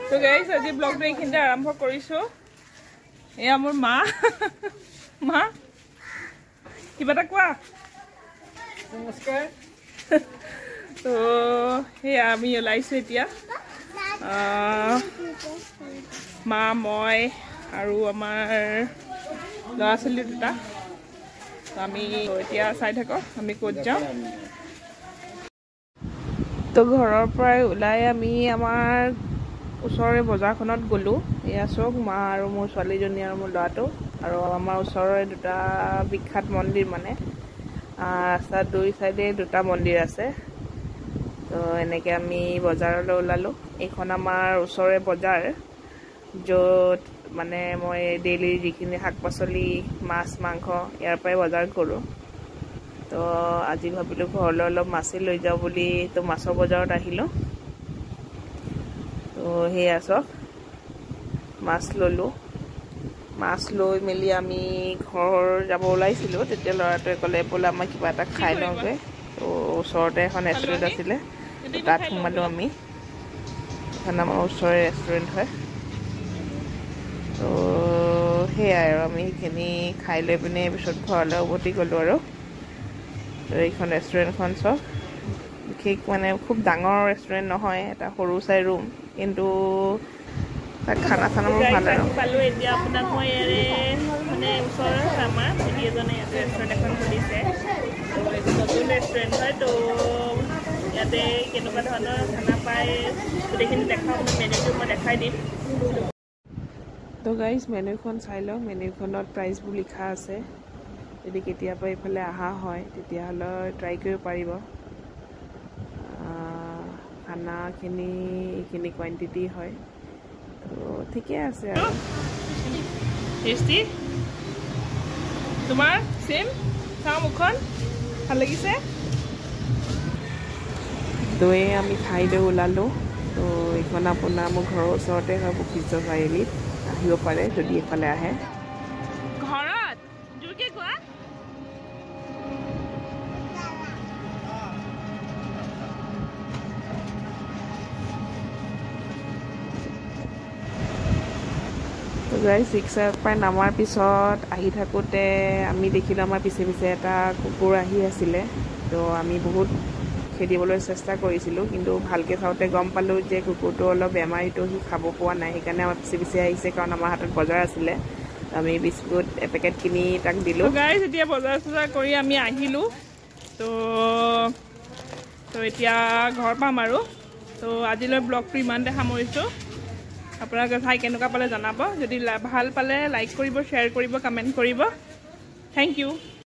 তো গাইজ আজি ব্লগটো এইখিনিতে আৰম্ভ কৰিছো এয়া মোৰ মা মা কিবা এটা কোৱা নমস্কাৰ তো সেয়া আমি ওলাইছো এতিয়া মা মই আৰু আমাৰ ল'ৰা ছোৱালী দুটা আমি এতিয়া চাই থাকো আমি ক'ত যাওঁ তো ঘৰৰ পৰাই ওলাই আমি আমাৰ ওচৰৰে বজাৰখনত গ'লো এয়া চব মা আৰু মোৰ ছোৱালীজনী আৰু মোৰ ল'ৰাটো আৰু আমাৰ ওচৰৰে দুটা বিখ্যাত মন্দিৰ মানে ৰাস্তাৰ দুই চাইডে দুটা মন্দিৰ আছে তো এনেকৈ আমি বজাৰলৈ ওলালো এইখন আমাৰ ওচৰৰে বজাৰ য'ত মানে মই ডেইলি যিখিনি শাক পাচলি মাছ মাংস ইয়াৰ পৰাই বজাৰ কৰোঁ তো আজি ভাবিলোঁ ঘৰলৈ অলপ মাছে লৈ যাওঁ বুলি তো মাছৰ বজাৰত আহিলোঁ তো সেয়া চাওক মাছ ল'লোঁ মাছ লৈ মেলি আমি ঘৰ যাব ওলাইছিলোঁ তেতিয়া ল'ৰাটোৱে ক'লে বোলে আমাৰ কিবা এটা খাই লওঁগৈ তো ওচৰতে এখন ৰেষ্টুৰেণ্ট আছিলে তাত সোমালোঁ আমি এখন আমাৰ ওচৰৰে ৰেষ্টুৰেণ্ট হয় তো সেয়াই আৰু আমি সেইখিনি খাই লৈ পিনে পিছত ঘৰলৈ উভতি গ'লোঁ আৰু তো এইখন ৰেষ্টুৰেণ্টখন চাওক বিশেষ মানে খুব ডাঙৰ ৰেষ্টুৰেণ্ট নহয় এটা সৰু চাই ৰুম কিন্তু তাত খানা চানাবোৰ ভাল আৰু পালোঁ এতিয়া আপোনাক মই ইয়াৰে মানে ওচৰৰ আমাৰ ভণ্টি এজনে ইয়াতে ৰেষ্টুৰেণ্ট এখন খুলিছে তো এইটো নতুন ৰেষ্টুৰেণ্ট হয় তো ইয়াতে কেনেকুৱা ধৰণৰ খানা পায় গোটেইখিনি দেখাওঁ আপোনাক মেনুটো মই দেখাই দিম তো গাইজ মেনুখন চাই লওক মেনুখনত প্ৰাইচবোৰ লিখা আছে যদি কেতিয়াবা এইফালে অহা হয় তেতিয়াহ'লে ট্ৰাই কৰিব পাৰিব খানাখিনি এইখিনি কোৱান্টিটি হয় তো ঠিকে আছে আৰু টেষ্টি তোমাৰ চেম চাওঁ মুখখন ভাল লাগিছে দৈ আমি খাই লৈ ওলালোঁ তো এইখন আপোনাৰ মোৰ ঘৰৰ ওচৰতে হয় বশিষ্ঠ চাৰিআলিত আহিব পাৰে যদি এইফালে আহে ঘৰত জোৰকৈ কোৱা গাইজ ৰিক্সাৰ পৰা নামাৰ পিছত আহি থাকোঁতে আমি দেখিলোঁ আমাৰ পিছে পিছে এটা কুকুৰ আহি আছিলে তো আমি বহুত খেদিবলৈ চেষ্টা কৰিছিলোঁ কিন্তু ভালকৈ চাওঁতে গম পালোঁ যে কুকুৰটো অলপ বেমাৰীটো সি খাব পোৱা নাই সেইকাৰণে আমাৰ পিছে পিছে আহিছে কাৰণ আমাৰ হাতত বজাৰ আছিলে আমি বিস্কুট এপেকেট কিনি তাক দিলোঁ গাইজ এতিয়া বজাৰ চজাৰ কৰি আমি আহিলোঁ তো এতিয়া ঘৰ পাম আৰু তো আজিলৈ ব্লগটো ইমানতে সামৰিছোঁ আপোনালোকে চাই কেনেকুৱা পালে জনাব যদি ভাল পালে লাইক কৰিব শ্বেয়াৰ কৰিব কমেণ্ট কৰিব থেংক ইউ